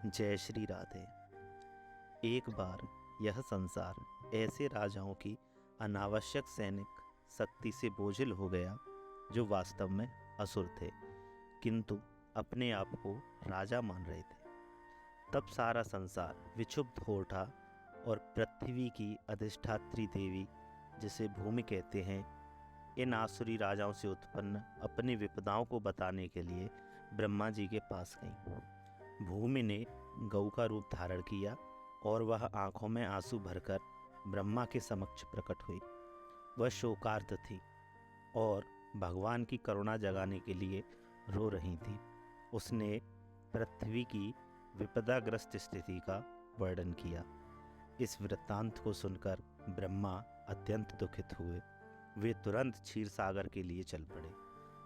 जय श्री राधे। एक बार यह संसार ऐसे राजाओं की अनावश्यक सैनिक शक्ति से बोझिल हो गया जो वास्तव में असुर थे, किंतु अपने आप को राजा मान रहे थे। तब सारा संसार विक्षुब्ध हो उठा और पृथ्वी की अधिष्ठात्री देवी, जिसे भूमि कहते हैं, इन आसुरी राजाओं से उत्पन्न अपनी विपदाओं को बताने के लिए ब्रह्मा जी के पास गई। भूमि ने गऊ का रूप धारण किया और वह आंखों में आंसू भरकर ब्रह्मा के समक्ष प्रकट हुई। वह शोकार्त थी और भगवान की करुणा जगाने के लिए रो रही थी। उसने पृथ्वी की विपदाग्रस्त स्थिति का वर्णन किया। इस वृत्तांत को सुनकर ब्रह्मा अत्यंत दुखित हुए। वे तुरंत क्षीर सागर के लिए चल पड़े,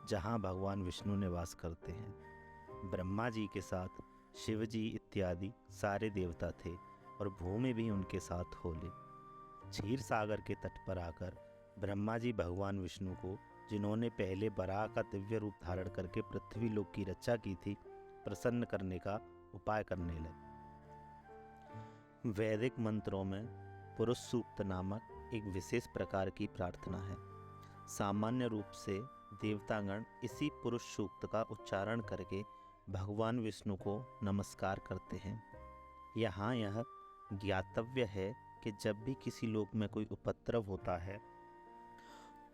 जहाँ भगवान विष्णु निवास करते हैं। ब्रह्मा जी के साथ शिव जी इत्यादि सारे देवता थे और भूमि भी उनके साथ होले। क्षीर सागर के तट पर आकर ब्रह्मा जी भगवान विष्णु को, जिन्होंने पहले बराह का दिव्य रूप धारण करके पृथ्वी लोक की रक्षा की थी, प्रसन्न करने का उपाय करने लगे। वैदिक मंत्रों में पुरुष सूक्त नामक एक विशेष प्रकार की प्रार्थना है। सामान्य रूप से देवतागण इसी पुरुष सूक्त का उच्चारण करके भगवान विष्णु को नमस्कार करते हैं। यहाँ यह ज्ञातव्य है कि जब भी किसी लोक में कोई उपद्रव होता है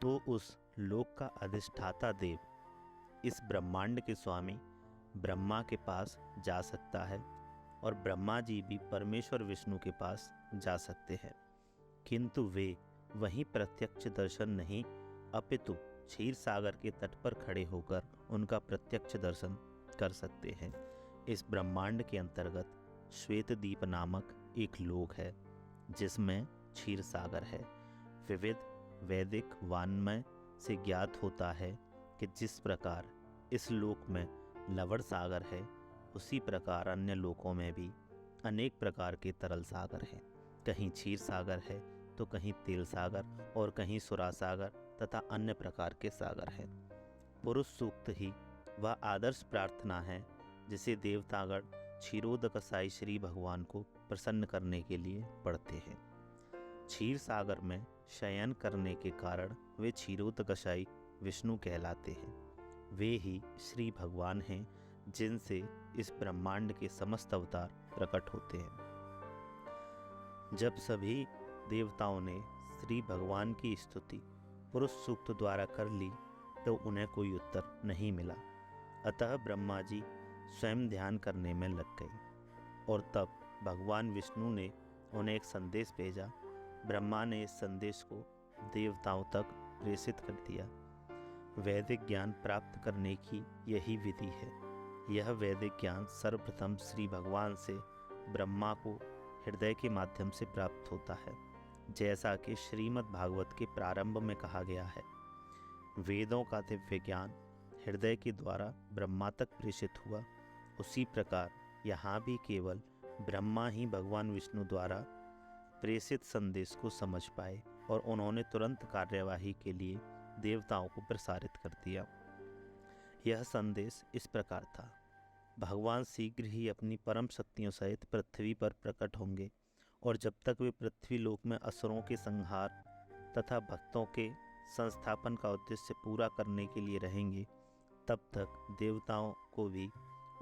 तो उस लोक का अधिष्ठाता देव, इस ब्रह्मांड के स्वामी ब्रह्मा के पास जा सकता है और ब्रह्मा जी भी परमेश्वर विष्णु के पास जा सकते हैं, किंतु वे वहीं प्रत्यक्ष दर्शन नहीं अपितु क्षीर सागर के तट पर खड़े होकर उनका प्रत्यक्ष दर्शन कर सकते हैं। इस ब्रह्मांड के अंतर्गत श्वेतद्वीप नामक एक लोक है, जिसमें क्षीर सागर है। विविध वैदिक वाङ्मय से ज्ञात होता है कि जिस प्रकार इस लोक में लवण सागर है, उसी प्रकार अन्य लोकों में भी अनेक प्रकार के तरल सागर हैं। कहीं क्षीर सागर है तो कहीं तेल सागर और कहीं सुरा सागर तथा अन्य प्रकार के सागर हैं। पुरुष सूक्त ही वह आदर्श प्रार्थना है जिसे देवतागण क्षीरोदकसाई श्री भगवान को प्रसन्न करने के लिए पढ़ते हैं। क्षीर सागर में शयन करने के कारण वे क्षीरोदकसाई विष्णु कहलाते हैं। वे ही श्री भगवान हैं जिनसे इस ब्रह्मांड के समस्त अवतार प्रकट होते हैं। जब सभी देवताओं ने श्री भगवान की स्तुति पुरुष सूक्त द्वारा कर ली तो उन्हें कोई उत्तर नहीं मिला। अतः ब्रह्मा जी स्वयं ध्यान करने में लग गए और तब भगवान विष्णु ने उन्हें एक संदेश भेजा। ब्रह्मा ने इस संदेश को देवताओं तक प्रेषित कर दिया। वैदिक ज्ञान प्राप्त करने की यही विधि है। यह वैदिक ज्ञान सर्वप्रथम श्री भगवान से ब्रह्मा को हृदय के माध्यम से प्राप्त होता है, जैसा कि श्रीमद् भागवत के प्रारंभ में कहा गया है। वेदों का दिव्य ज्ञान हृदय के द्वारा ब्रह्मा तक प्रेषित हुआ, उसी प्रकार यहाँ भी केवल ब्रह्मा ही भगवान विष्णु द्वारा प्रेषित संदेश को समझ पाए और उन्होंने तुरंत कार्यवाही के लिए देवताओं को प्रसारित कर दिया। यह संदेश इस प्रकार था: भगवान शीघ्र ही अपनी परम शक्तियों सहित पृथ्वी पर प्रकट होंगे और जब तक वे पृथ्वी लोक में असुरों के संहार तथा भक्तों के संस्थापन का उद्देश्य पूरा करने के लिए रहेंगे, तब तक देवताओं को भी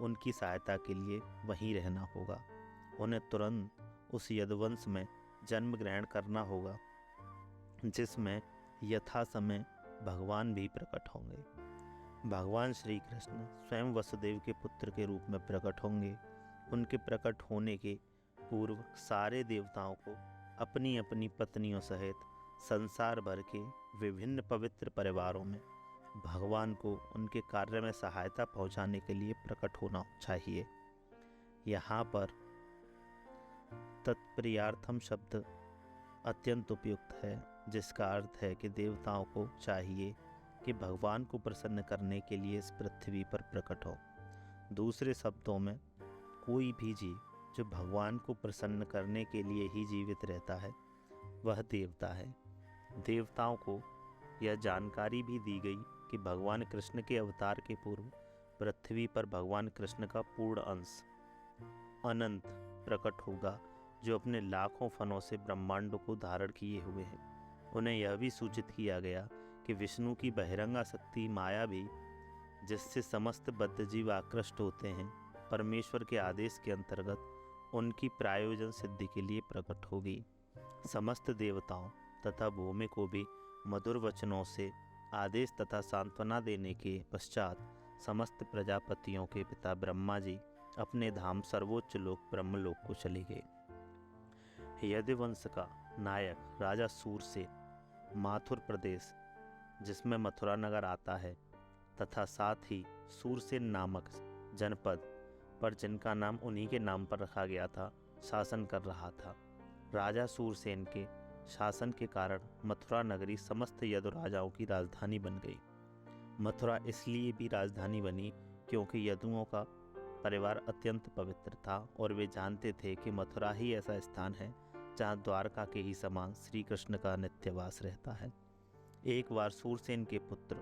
उनकी सहायता के लिए वहीं रहना होगा। उन्हें तुरंत उस यदुवंश में जन्म ग्रहण करना होगा जिसमें यथा समय भगवान भी प्रकट होंगे। भगवान श्री कृष्ण स्वयं वसुदेव के पुत्र के रूप में प्रकट होंगे। उनके प्रकट होने के पूर्व सारे देवताओं को अपनी अपनी पत्नियों सहित संसार भर के विभिन्न पवित्र परिवारों में भगवान को उनके कार्य में सहायता पहुंचाने के लिए प्रकट होना चाहिए। यहाँ पर तत्प्रियार्थम शब्द अत्यंत उपयुक्त है, जिसका अर्थ है कि देवताओं को चाहिए कि भगवान को प्रसन्न करने के लिए इस पृथ्वी पर प्रकट हो। दूसरे शब्दों में, कोई भी जीव जो भगवान को प्रसन्न करने के लिए ही जीवित रहता है वह देवता है। देवताओं को यह जानकारी भी दी गई कि भगवान कृष्ण के अवतार के पूर्व पृथ्वी पर भगवान कृष्ण का पूर्ण अंश अनंत प्रकट होगा, जो अपने लाखों फनों से ब्रह्मांडों को धारण किए हुए हैं। उन्हें यह भी सूचित किया गया कि विष्णु की बहिरंगा शक्ति माया भी, जिससे समस्त बद्धजीव आकृष्ट होते हैं, परमेश्वर के आदेश के अंतर्गत उनकी प्रायोजन सिद्धि के लिए प्रकट होगी। समस्त देवताओं तथा भूमि को भी मधुर वचनों से आदेश तथा सांत्वना देने के पश्चात समस्त प्रजापतियों के पिता ब्रह्मा जी अपने धाम सर्वोच्च लोक ब्रह्मलोक को चले गए। यदुवंश का नायक राजा सूरसेन माथुर प्रदेश, जिसमें मथुरा नगर आता है, तथा साथ ही सूरसेन नामक जनपद पर, जिनका नाम उन्हीं के नाम पर रखा गया था, शासन कर रहा था। राजा सूरसेन के शासन के कारण मथुरा नगरी समस्त यदु राजाओं की राजधानी बन गई। मथुरा इसलिए भी राजधानी बनी क्योंकि यदुओं का परिवार अत्यंत पवित्र था और वे जानते थे कि मथुरा ही ऐसा स्थान है जहाँ द्वारका के ही समान श्री कृष्ण का नित्यवास रहता है। एक बार सूरसेन के पुत्र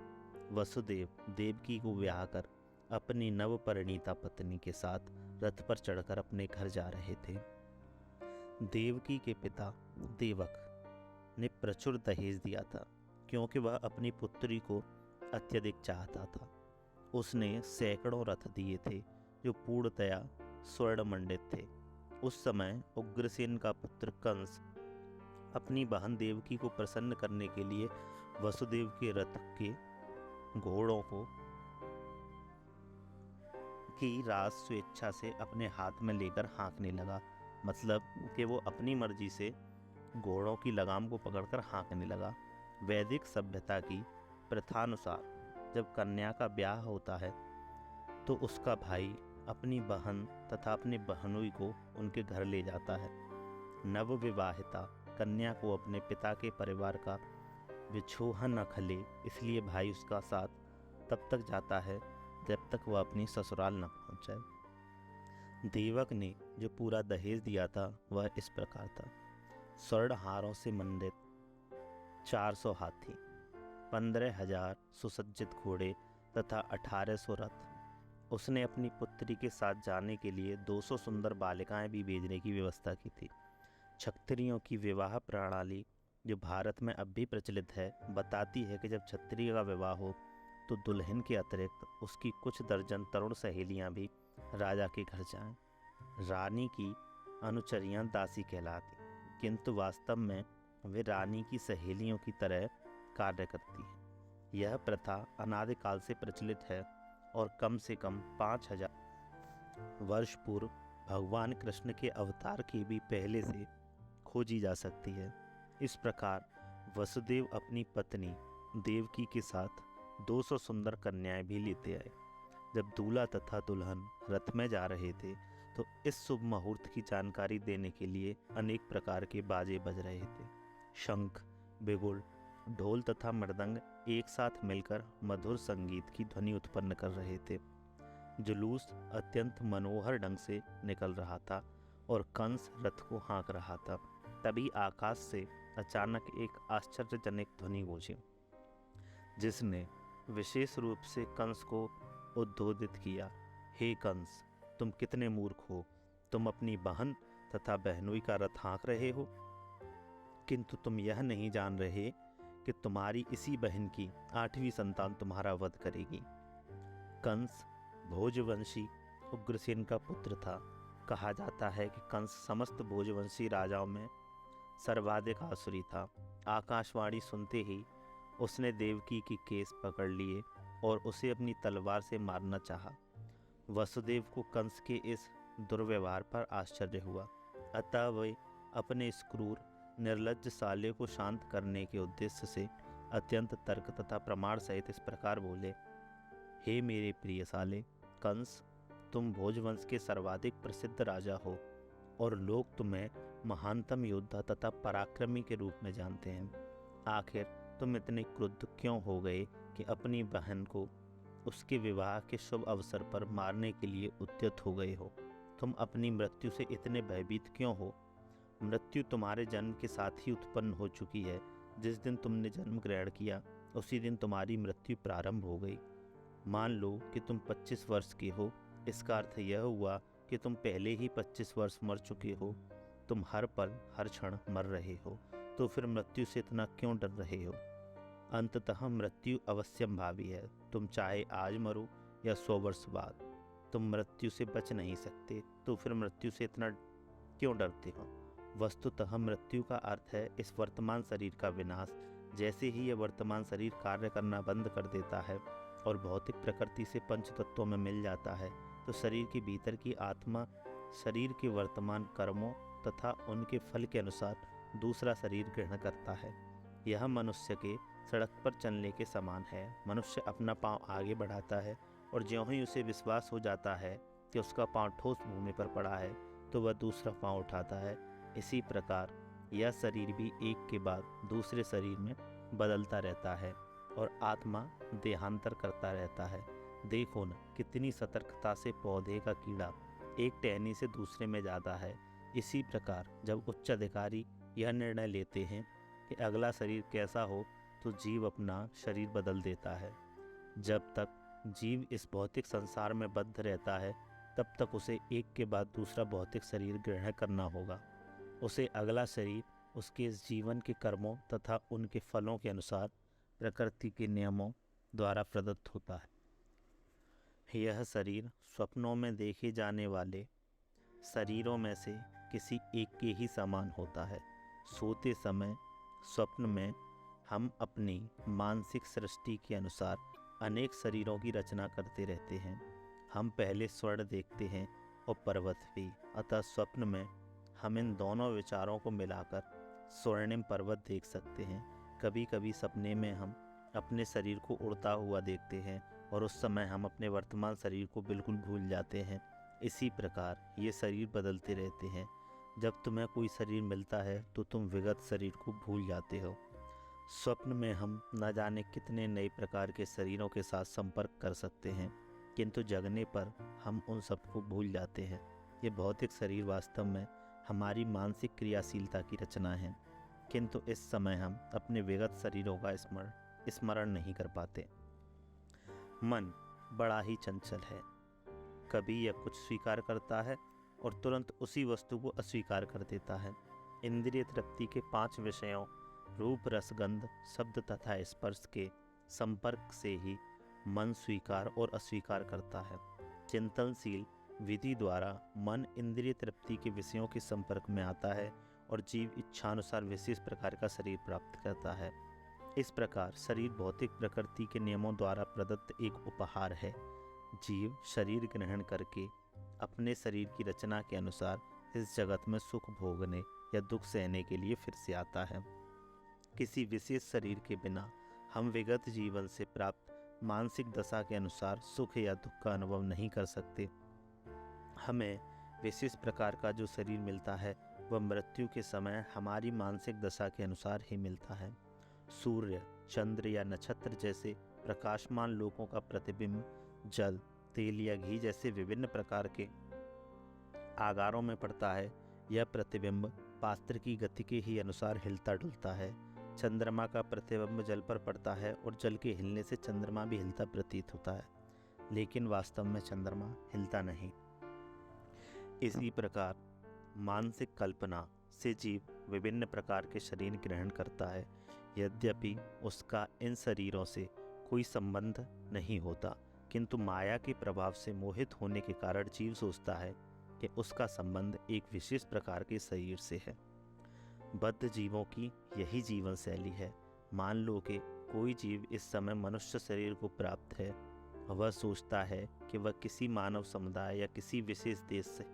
वसुदेव देवकी को ब्याह कर अपनी नवपरिणीता पत्नी के साथ रथ पर चढ़कर अपने घर जा रहे थे। देवकी के पिता देवक ने प्रचुर दहेज दिया था क्योंकि वह अपनी पुत्री को अत्यधिक चाहता था। उसने सैकड़ों रथ दिए थे जो पूर्णतया स्वर्ण मंडित थे। उस समय उग्रसेन का पुत्र कंस अपनी बहन देवकी को प्रसन्न करने के लिए वसुदेव के रथ के घोड़ों को की रास स्वेच्छा से अपने हाथ में लेकर हाँकने लगा। मतलब कि वो अपनी मर्जी से घोड़ों की लगाम को पकड़कर हाँकने लगा। वैदिक सभ्यता की प्रथानुसार जब कन्या का ब्याह होता है तो उसका भाई अपनी बहन तथा अपनी बहनोई को उनके घर ले जाता है। नवविवाहिता कन्या को अपने पिता के परिवार का विछोह न खले, इसलिए भाई उसका साथ तब तक जाता है जब तक वह अपनी ससुराल न पहुंच जाए। देवक ने जो पूरा दहेज दिया था वह इस प्रकार था: स्वर्ण हारों से मंडित 400 हाथी, 15,000 सुसज्जित घोड़े तथा 1800 रथ। उसने अपनी पुत्री के साथ जाने के लिए 200 सुंदर बालिकाएं भी भेजने की व्यवस्था की थी। क्षत्रियों की विवाह प्रणाली, जो भारत में अब भी प्रचलित है, बताती है कि जब क्षत्रिय का विवाह हो तो दुल्हन के अतिरिक्त उसकी कुछ दर्जन तरुण सहेलियां भी राजा के घर जाएं। रानी की अनुचरियां दासी कहलाती, किंतु वास्तव में वे रानी की सहेलियों की तरह कार्य करती हैं। यह प्रथा अनादिकाल से प्रचलित है और कम से कम 5000 वर्ष पूर्व भगवान कृष्ण के अवतार के भी पहले से खोजी जा सकती है। इस प्रकार वसुदेव अपनी पत्नी देवकी के साथ 200 सुंदर कन्याएं भी लेते आए। जब दूल्हा तथा दुल्हन रथ में जा रहे थे तो इस शुभ मुहूर्त की जानकारी देने के लिए अनेक प्रकार के बाजे बज रहे थे। शंख, बिगुल, ढोल तथा मृदंग एक साथ मिलकर मधुर संगीत की ध्वनि उत्पन्न कर रहे थे। जुलूस अत्यंत मनोहर ढंग से निकल रहा था और कंस रथ को हाँक रहा था। तभी आकाश से अचानक एक आश्चर्यजनक ध्वनि गूंजी, जिसने विशेष रूप से कंस को उद्बोधित किया। हे कंस, तुम कितने मूर्ख हो! तुम अपनी बहन तथा बहनोई का रथ हाँक रहे हो, किंतु तुम यह नहीं जान रहे कि तुम्हारी इसी बहन की 8वीं संतान तुम्हारा वध करेगी। कंस भोजवंशी उग्रसेन का पुत्र था। कहा जाता है कि कंस समस्त भोजवंशी राजाओं में सर्वाधिक आसुरी था। आकाशवाणी सुनते ही उसने देवकी की केस पकड़ लिए और उसे अपनी तलवार से मारना चाहा। वसुदेव को कंस के इस दुर्व्यवहार पर आश्चर्य हुआ, अतः वे अपने इस क्रूर निर्लज्ज साले को शांत करने के उद्देश्य से अत्यंत तर्क तथा प्रमाण सहित इस प्रकार बोले: हे मेरे प्रिय साले कंस, तुम भोजवंश के सर्वाधिक प्रसिद्ध राजा हो और लोग तुम्हें महानतम योद्धा तथा पराक्रमी के रूप में जानते हैं। आखिर तुम इतने क्रुद्ध क्यों हो गए कि अपनी बहन को उसके विवाह के शुभ अवसर पर मारने के लिए उद्यत हो गए हो? तुम अपनी मृत्यु से इतने भयभीत क्यों हो? मृत्यु तुम्हारे जन्म के साथ ही उत्पन्न हो चुकी है। जिस दिन तुमने जन्म ग्रहण किया उसी दिन तुम्हारी मृत्यु प्रारंभ हो गई। मान लो कि तुम 25 वर्ष के हो, इसका अर्थ यह हुआ कि तुम पहले ही 25 वर्ष मर चुके हो, तुम हर पल हर क्षण मर रहे हो, तो फिर मृत्यु से इतना क्यों डर रहे हो? अंततः मृत्यु अवश्यम भावी है। तुम चाहे आज मरो या 100 वर्ष बाद, तुम मृत्यु से बच नहीं सकते, तो फिर मृत्यु से इतना क्यों डरते हो? वस्तुतः मृत्यु का अर्थ है इस वर्तमान शरीर का विनाश। जैसे ही यह वर्तमान शरीर कार्य करना बंद कर देता है और भौतिक प्रकृति से पंच तत्वों में मिल जाता है, तो शरीर के भीतर की आत्मा शरीर के वर्तमान कर्मों तथा उनके फल के अनुसार दूसरा शरीर ग्रहण करता है। यह मनुष्य के सड़क पर चलने के समान है। मनुष्य अपना पांव आगे बढ़ाता है और ज्यों ही उसे विश्वास हो जाता है कि उसका पांव ठोस भूमि पर पड़ा है, तो वह दूसरा पांव उठाता है। इसी प्रकार यह शरीर भी एक के बाद दूसरे शरीर में बदलता रहता है और आत्मा देहांतर करता रहता है। देखो न कितनी सतर्कता से पौधे का कीड़ा एक टहनी से दूसरे में जाता है। इसी प्रकार जब उच्च अधिकारी यह निर्णय लेते हैं कि अगला शरीर कैसा हो, तो जीव अपना शरीर बदल देता है। जब तक जीव इस भौतिक संसार में बद्ध रहता है, तब तक उसे एक के बाद दूसरा भौतिक शरीर ग्रहण करना होगा। उसे अगला शरीर उसके इस जीवन के कर्मों तथा उनके फलों के अनुसार प्रकृति के नियमों द्वारा प्रदत्त होता है। यह शरीर स्वप्नों में देखे जाने वाले शरीरों में से किसी एक के ही समान होता है। सोते समय स्वप्न में हम अपनी मानसिक सृष्टि के अनुसार अनेक शरीरों की रचना करते रहते हैं। हम पहले स्वर्ण देखते हैं और पर्वत भी, अतः स्वप्न में हम इन दोनों विचारों को मिलाकर स्वर्णिम पर्वत देख सकते हैं। कभी कभी सपने में हम अपने शरीर को उड़ता हुआ देखते हैं और उस समय हम अपने वर्तमान शरीर को बिल्कुल भूल जाते हैं। इसी प्रकार ये शरीर बदलते रहते हैं। जब तुम्हें कोई शरीर मिलता है तो तुम विगत शरीर को भूल जाते हो। स्वप्न में हम न जाने कितने नए प्रकार के शरीरों के साथ संपर्क कर सकते हैं, किंतु जगने पर हम उन सबको भूल जाते हैं। ये भौतिक शरीर वास्तव में हमारी मानसिक क्रियाशीलता की रचना है, किंतु इस समय हम अपने विगत शरीरों का स्मरण नहीं कर पाते। मन बड़ा ही चंचल है। कभी यह कुछ स्वीकार करता है और तुरंत उसी वस्तु को अस्वीकार कर देता है। इंद्रिय तृप्ति के 5 विषयों रूप, रस, गंध, शब्द तथा स्पर्श के संपर्क से ही मन स्वीकार और अस्वीकार करता है। चिंतनशील विधि द्वारा मन इंद्रिय तृप्ति के विषयों के संपर्क में आता है और जीव इच्छानुसार विशेष प्रकार का शरीर प्राप्त करता है। इस प्रकार शरीर भौतिक प्रकृति के नियमों द्वारा प्रदत्त एक उपहार है। जीव शरीर ग्रहण करके अपने शरीर की रचना के अनुसार इस जगत में सुख भोगने या दुख सहने के लिए फिर से आता है। किसी विशेष शरीर के बिना हम विगत जीवन से प्राप्त मानसिक दशा के अनुसार सुख या दुख का अनुभव नहीं कर सकते। हमें विशेष प्रकार का जो शरीर मिलता है वह मृत्यु के समय हमारी मानसिक दशा के अनुसार ही मिलता है। सूर्य, चंद्र या नक्षत्र जैसे प्रकाशमान लोकों का प्रतिबिंब जल, तेल या घी जैसे विभिन्न प्रकार के आकारों में पड़ता है। यह प्रतिबिंब पात्र की गति के ही अनुसार हिलता डुलता है। चंद्रमा का प्रतिबिंब जल पर पड़ता है और जल के हिलने से चंद्रमा भी हिलता प्रतीत होता है, लेकिन वास्तव में चंद्रमा हिलता नहीं। इसी प्रकार मानसिक कल्पना से जीव विभिन्न प्रकार के शरीर ग्रहण करता है। यद्यपि उसका इन शरीरों से कोई संबंध नहीं होता, किंतु माया के प्रभाव से मोहित होने के कारण जीव सोचता है कि उसका संबंध एक विशेष प्रकार के शरीर से है। बद्ध जीवों की यही जीवन शैली है। मान लो कि कोई जीव इस समय मनुष्य शरीर को प्राप्त है। वह सोचता है कि वह किसी मानव समुदाय या किसी विशेष देश से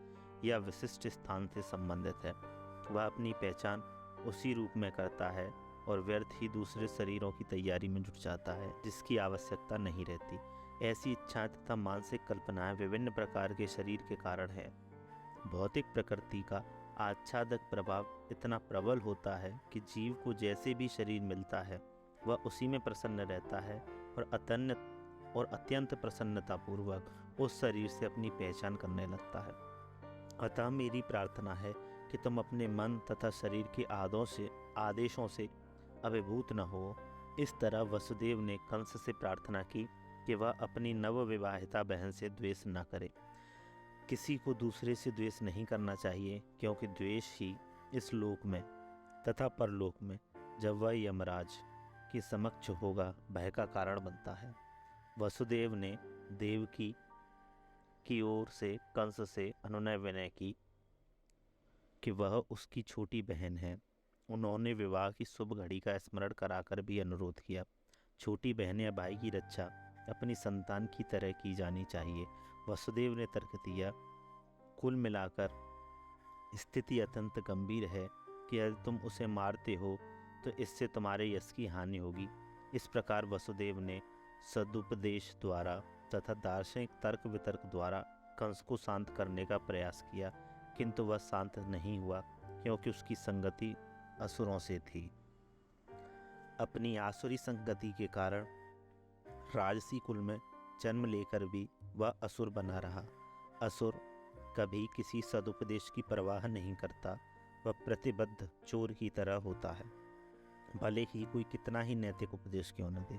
या विशिष्ट स्थान से संबंधित है। वह अपनी पहचान उसी रूप में करता है और व्यर्थ ही दूसरे शरीरों की तैयारी में जुट जाता है, जिसकी आवश्यकता नहीं रहती। ऐसी इच्छा तथा मानसिक कल्पनाएं विभिन्न प्रकार के शरीर के कारण है। भौतिक प्रकृति का आच्छादक प्रभाव इतना प्रबल होता है कि जीव को जैसे भी शरीर मिलता है वह उसी में प्रसन्न रहता है और अत्यंत प्रसन्नतापूर्वक उस शरीर से अपनी पहचान करने लगता है। अतः मेरी प्रार्थना है कि तुम अपने मन तथा शरीर के आदेशों से अभिभूत न हो। इस तरह वसुदेव ने कंस से प्रार्थना की कि वह अपनी नवविवाहिता बहन से द्वेष न करे। किसी को दूसरे से द्वेष नहीं करना चाहिए, क्योंकि द्वेष ही इस लोक में तथा परलोक में जब वह यमराज के समक्ष होगा भय का कारण बनता है। वसुदेव ने देवकी की ओर से कंस से अनुनय विनय की कि वह उसकी छोटी बहन है। उन्होंने विवाह की शुभ घड़ी का स्मरण कराकर भी अनुरोध किया। छोटी बहन या भाई की रक्षा अपनी संतान की तरह की जानी चाहिए। वसुदेव ने तर्क दिया, कुल मिलाकर स्थिति अत्यंत गंभीर है कि यदि तुम उसे मारते हो तो इससे तुम्हारे यश की हानि होगी। इस प्रकार वसुदेव ने सदुपदेश द्वारा तथा दार्शनिक तर्क वितर्क द्वारा कंस को शांत करने का प्रयास किया, किंतु वह शांत नहीं हुआ, क्योंकि उसकी संगति असुरों से थी। अपनी आसुरी संगति के कारण राजसी कुल में जन्म लेकर भी वह असुर बना रहा। असुर कभी किसी सदुपदेश की परवाह नहीं करता, वह प्रतिबद्ध चोर की तरह होता है। भले ही कोई कितना ही नैतिक उपदेश क्यों न दे,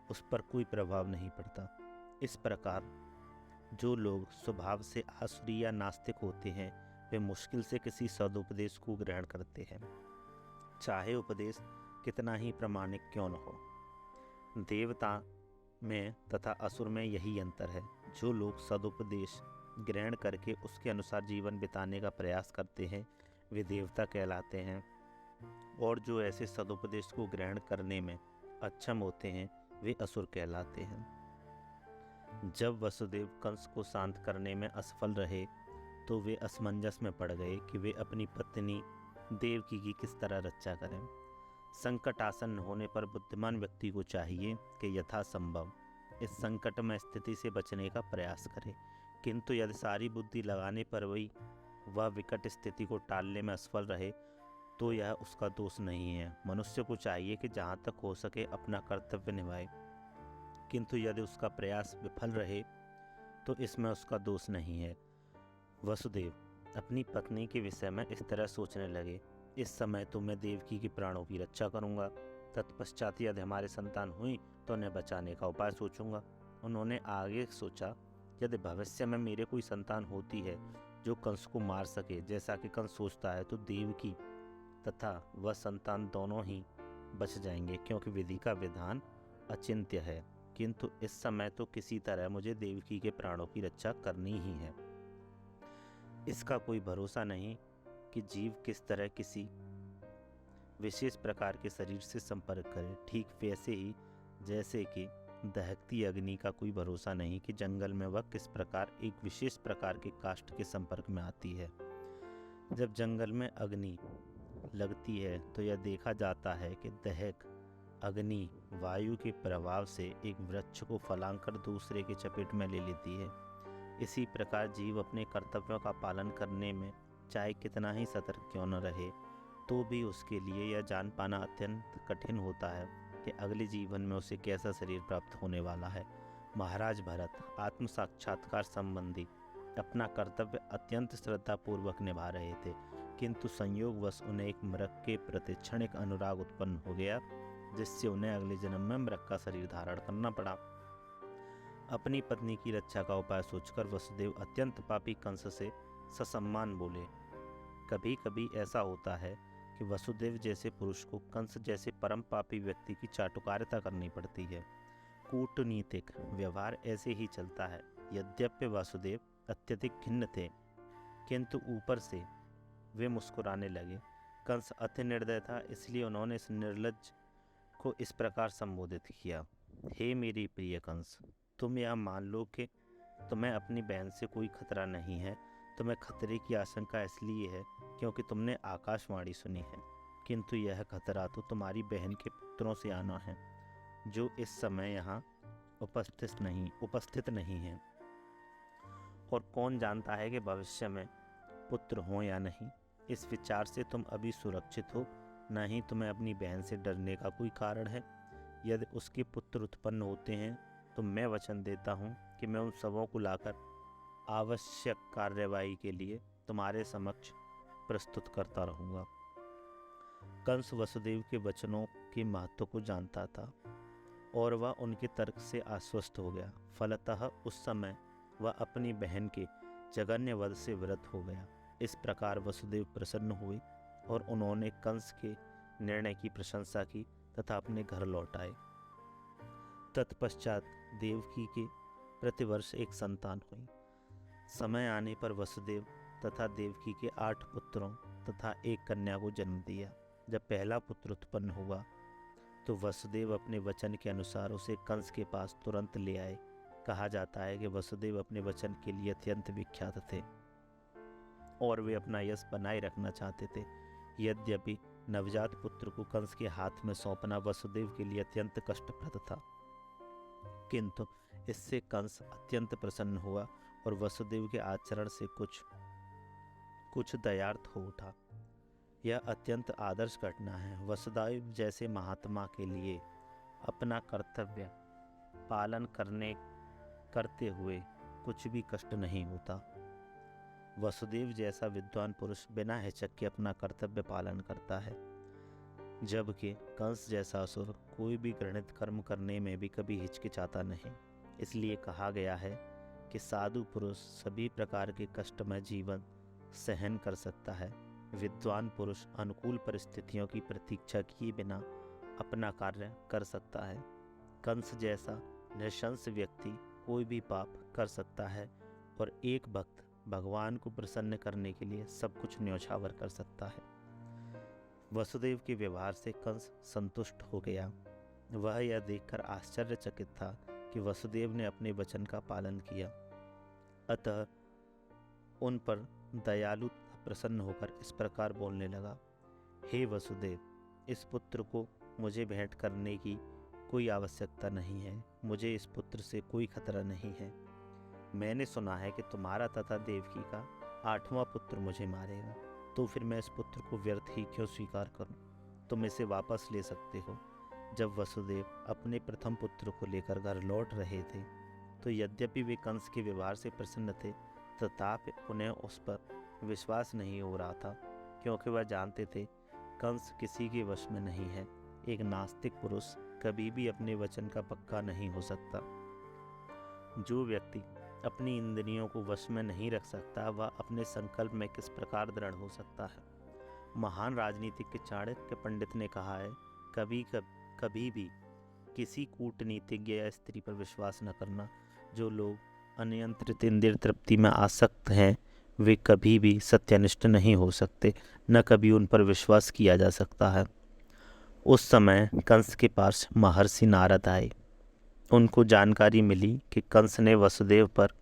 उस पर कोई प्रभाव नहीं पड़ता। इस प्रकार जो लोग स्वभाव से आसुरी या नास्तिक होते हैं, वे मुश्किल से किसी सदुपदेश को ग्रहण करते हैं, चाहे उपदेश कितना ही प्रामाणिक क्यों न हो। देवता में तथा असुर में यही अंतर है। जो लोग सदुपदेश ग्रहण करके उसके अनुसार जीवन बिताने का प्रयास करते हैं, वे देवता कहलाते हैं, और जो ऐसे सदुपदेश को ग्रहण करने में अक्षम होते हैं, वे असुर कहलाते हैं। जब वसुदेव कंस को शांत करने में असफल रहे, तो वे असमंजस में पड़ गए कि वे अपनी पत्नी देवकी की किस तरह रक्षा करें। संकट आसन्न होने पर बुद्धिमान व्यक्ति को चाहिए कि यथासंभव इस संकटमय स्थिति से बचने का प्रयास करे, किंतु यदि सारी बुद्धि लगाने पर वह विकट स्थिति को टालने में असफल रहे, तो यह उसका दोष नहीं है। मनुष्य को चाहिए कि जहाँ तक हो सके अपना कर्तव्य निभाए, किंतु यदि उसका प्रयास विफल रहे तो इसमें उसका दोष नहीं है। वसुदेव अपनी पत्नी के विषय में इस तरह सोचने लगे, इस समय तो मैं देवकी के प्राणों की रक्षा करूंगा, तत्पश्चात यदि हमारे संतान हुई तो उन्हें बचाने का उपाय सोचूंगा। उन्होंने आगे सोचा, यदि भविष्य में मेरे कोई संतान होती है जो कंस को मार सके, जैसा कि कंस सोचता है, तो देवकी तथा वह संतान दोनों ही बच जाएंगे, क्योंकि विधि का विधान अचिंत्य है। किंतु इस समय तो किसी तरह मुझे देवकी के प्राणों की रक्षा करनी ही है। इसका कोई भरोसा नहीं कि जीव किस तरह किसी विशेष प्रकार के शरीर से संपर्क करे। ठीक वैसे ही जैसे कि दहकती अग्नि का कोई भरोसा नहीं कि जंगल में वह किस प्रकार एक विशेष प्रकार के काष्ठ के संपर्क में आती है। जब जंगल में अग्नि लगती है तो यह देखा जाता है कि दहक अग्नि वायु के प्रभाव से एक वृक्ष को फलांकर दूसरे के चपेट में ले लेती है। इसी प्रकार जीव अपने कर्तव्यों का पालन करने में चाहे कितना ही सतर्क क्यों न रहे, तो भी उसके लिए यह जान पाना अत्यंत कठिन होता है कि अगले जीवन में उसे कैसा शरीर प्राप्त होने वाला है। महाराज भरत आत्म साक्षात्कार संबंधी अपना कर्तव्य अत्यंत श्रद्धापूर्वक निभा रहे थे, किंतु संयोगवश उन्हें एक मृग के प्रति क्षणिक अनुराग उत्पन्न हो गया, जिससे उन्हें अगले जन्म में मृग का शरीर धारण करना पड़ा। अपनी पत्नी की रक्षा का उपाय सोचकर वसुदेव अत्यंत पापी कंस से ससम्मान बोले। कभी कभी ऐसा होता है कि वसुदेव जैसे पुरुष को कंस जैसे परम पापी व्यक्ति की चाटुकारिता करनी पड़ती है। कूटनीतिक व्यवहार ऐसे ही चलता है। यद्यपि वासुदेव अत्यधिक खिन्न थे, किंतु ऊपर से वे मुस्कुराने लगे। कंस अति निर्दय था, इसलिए उन्होंने इस निर्लज्ज को इस प्रकार संबोधित किया, हे मेरी प्रिय कंस, तुम यह मान लो कि तुम्हें अपनी बहन से कोई खतरा नहीं है। तुम्हें खतरे की आशंका इसलिए है क्योंकि तुमने आकाशवाणी सुनी है, किंतु यह खतरा तो तुम्हारी बहन के पुत्रों से आना है, जो इस समय यहाँ उपस्थित नहीं है। और कौन जानता है कि भविष्य में पुत्र हो या नहीं। इस विचार से तुम अभी सुरक्षित हो, न ही तुम्हें अपनी बहन से डरने का कोई कारण है। यदि उसके पुत्र उत्पन्न होते हैं तो मैं वचन देता हूँ कि मैं उन सबों को लाकर आवश्यक कार्यवाही के लिए तुम्हारे समक्ष प्रस्तुत करता रहूँगा। कंस वसुदेव के वचनों के महत्व को जानता था और वह उनके तर्क से आश्वस्त हो गया। फलतः उस समय वह अपनी बहन के जघन्य वध से विरत हो गया। इस प्रकार वसुदेव प्रसन्न हुए और उन्होंने कंस के निर्णय की प्रशंसा की तथा अपने घर लौट आए। तत्पश्चात देवकी के प्रतिवर्ष एक संतान हुई। समय आने पर वसुदेव तथा देवकी के 8 पुत्रों तथा एक कन्या को जन्म दिया। जब पहला पुत्र उत्पन्न हुआ तो वसुदेव अपने वचन के अनुसार उसे कंस के पास तुरंत ले आए। कहा जाता है कि वसुदेव अपने वचन के लिए अत्यंत विख्यात थे और वे अपना यश बनाए रखना चाहते थे। यद्यपि नवजात पुत्र को कंस के हाथ में सौंपना वसुदेव के लिए अत्यंत कष्टप्रद था, किंतु इससे कंस अत्यंत प्रसन्न हुआ और वसुदेव के आचरण से कुछ दयार्थ हो उठा। यह अत्यंत आदर्श घटना है। वसुदेव जैसे महात्मा के लिए अपना कर्तव्य पालन करते हुए कुछ भी कष्ट नहीं होता। वसुदेव जैसा विद्वान पुरुष बिना हिचक के अपना कर्तव्य पालन करता है, जबकि कंस जैसा असुर कोई भी घृणित कर्म करने में भी कभी हिचकिचाता नहीं। इसलिए कहा गया है कि साधु पुरुष सभी प्रकार के कष्टमय जीवन सहन कर सकता है। विद्वान पुरुष अनुकूल परिस्थितियों की प्रतीक्षा किए बिना अपना कार्य कर सकता है। कंस जैसा नृशंस व्यक्ति कोई भी पाप कर सकता है और एक भक्त भगवान को प्रसन्न करने के लिए सब कुछ न्यौछावर कर सकता है। वसुदेव के व्यवहार से कंस संतुष्ट हो गया। वह यह देखकर आश्चर्यचकित था कि वसुदेव ने अपने वचन का पालन किया। अतः उन पर दयालु प्रसन्न होकर इस प्रकार बोलने लगा, हे वसुदेव, इस पुत्र को मुझे भेंट करने की कोई आवश्यकता नहीं है। मुझे इस पुत्र से कोई खतरा नहीं है। मैंने सुना है कि तुम्हारा तथा देवकी का 8वां पुत्र मुझे मारेगा, तो फिर मैं इस पुत्र को व्यर्थ ही क्यों स्वीकार करूं? तुम इसे वापस ले सकते हो। जब वसुदेव अपने प्रथम पुत्र को लेकर घर लौट रहे थे तो यद्यपि वे कंस के व्यवहार से प्रसन्न थे, तथापि उन्हें उस पर विश्वास नहीं हो रहा था, क्योंकि वह जानते थे कंस किसी के वश में नहीं है। एक नास्तिक पुरुष कभी भी अपने वचन का पक्का नहीं हो सकता। जो व्यक्ति अपनी इंद्रियों को वश में नहीं रख सकता, वह अपने संकल्प में किस प्रकार दृढ़ हो सकता है। महान राजनीतिज्ञ चाणक्य पंडित ने कहा है, कभी भी किसी कूटनीतिज्ञ या स्त्री पर विश्वास न करना। जो लोग अनियंत्रित इंद्रिय तृप्ति में आसक्त हैं, वे कभी भी सत्यनिष्ठ नहीं हो सकते, न कभी उन पर विश्वास किया जा सकता है। उस समय कंस के पास महर्षि नारद आए। उनको जानकारी मिली कि कंस ने वसुदेव पर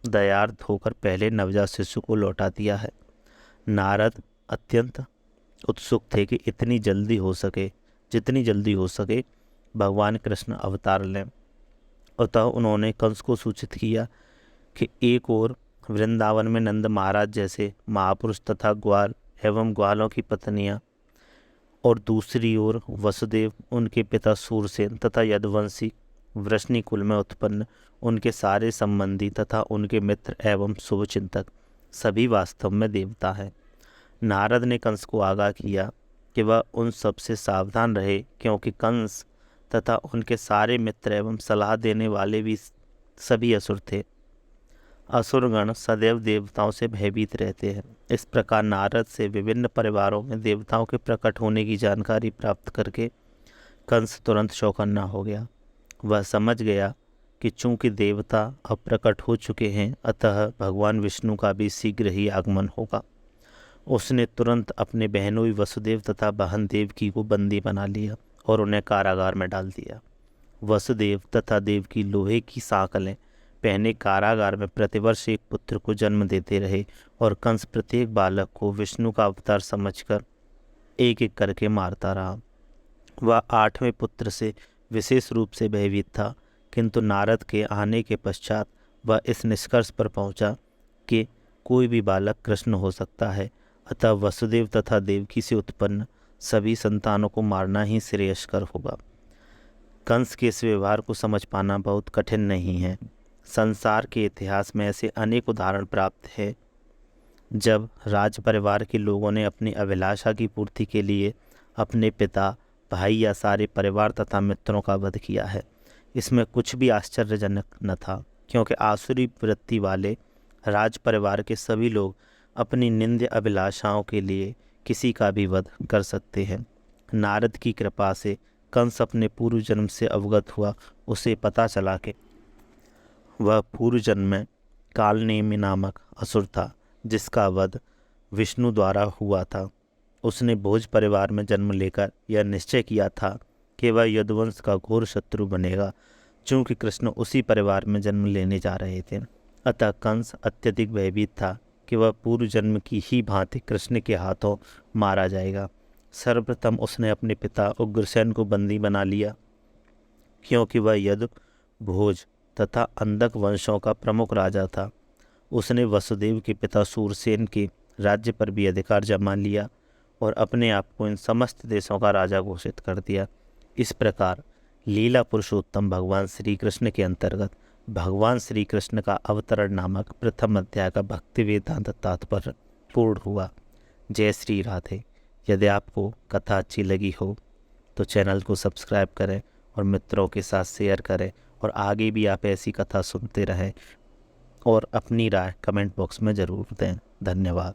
दयार्थ होकर पहले नवजात शिशु को लौटा दिया है। नारद अत्यंत उत्सुक थे कि जितनी जल्दी हो सके भगवान कृष्ण अवतार लें। अतः उन्होंने कंस को सूचित किया कि एक ओर वृंदावन में नंद महाराज जैसे महापुरुष तथा ग्वाल एवं ग्वालों की पत्नियां, और दूसरी ओर वसुदेव, उनके पिता सूरसेन तथा यदुवंशी वृष्णि कुल में उत्पन्न उनके सारे संबंधी तथा उनके मित्र एवं शुभचिंतक सभी वास्तव में देवता हैं। नारद ने कंस को आगाह किया कि वह उन सब से सावधान रहे, क्योंकि कंस तथा उनके सारे मित्र एवं सलाह देने वाले भी सभी असुर थे। असुरगण सदैव देवताओं से भयभीत रहते हैं। इस प्रकार नारद से विभिन्न परिवारों में देवताओं के प्रकट होने की जानकारी प्राप्त करके कंस तुरंत चौकन्ना हो गया। वह समझ गया कि चूंकि देवता अब प्रकट हो चुके हैं, अतः भगवान विष्णु का भी शीघ्र ही आगमन होगा। उसने तुरंत अपने बहनोई वसुदेव तथा बहन देवकी को बंदी बना लिया और उन्हें कारागार में डाल दिया। वसुदेव तथा देवकी लोहे की सांकलें पहने कारागार में प्रतिवर्ष एक पुत्र को जन्म देते रहे और कंस प्रत्येक बालक को विष्णु का अवतार समझकर एक एक करके मारता रहा। वह 8वें पुत्र से विशेष रूप से भयभीत था, किंतु नारद के आने के पश्चात वह इस निष्कर्ष पर पहुंचा कि कोई भी बालक कृष्ण हो सकता है। अतः वसुदेव तथा देवकी से उत्पन्न सभी संतानों को मारना ही श्रेयस्कर होगा। कंस के इस व्यवहार को समझ पाना बहुत कठिन नहीं है। संसार के इतिहास में ऐसे अनेक उदाहरण प्राप्त है जब राज परिवार के लोगों ने अपनी अभिलाषा की पूर्ति के लिए अपने पिता, भाई या सारे परिवार तथा मित्रों का वध किया है। इसमें कुछ भी आश्चर्यजनक न था, क्योंकि आसुरी वृत्ति वाले राज परिवार के सभी लोग अपनी निंद्य अभिलाषाओं के लिए किसी का भी वध कर सकते हैं। नारद की कृपा से कंस अपने पूर्व जन्म से अवगत हुआ। उसे पता चला कि वह पूर्व जन्म में कालनेमि नामक असुर था, जिसका वध विष्णु द्वारा हुआ था। उसने भोज परिवार में जन्म लेकर यह निश्चय किया था कि वह यदुवंश का घोर शत्रु बनेगा, चूँकि कृष्ण उसी परिवार में जन्म लेने जा रहे थे। अतः कंस अत्यधिक भयभीत था कि वह पूर्व जन्म की ही भांति कृष्ण के हाथों मारा जाएगा। सर्वप्रथम उसने अपने पिता उग्रसेन को बंदी बना लिया, क्योंकि वह यदु, भोज तथा अंधक वंशों का प्रमुख राजा था। उसने वसुदेव के पिता सूरसेन के राज्य पर भी अधिकार जमा लिया और अपने आप को इन समस्त देशों का राजा घोषित कर दिया। इस प्रकार लीला पुरुषोत्तम भगवान श्री कृष्ण के अंतर्गत भगवान श्री कृष्ण का अवतरण नामक प्रथम अध्याय का भक्ति वेदांत तात्पर्य पूर्ण हुआ। जय श्री राधे। यदि आपको कथा अच्छी लगी हो तो चैनल को सब्सक्राइब करें और मित्रों के साथ शेयर करें, और आगे भी आप ऐसी कथा सुनते रहें और अपनी राय कमेंट बॉक्स में ज़रूर दें। धन्यवाद।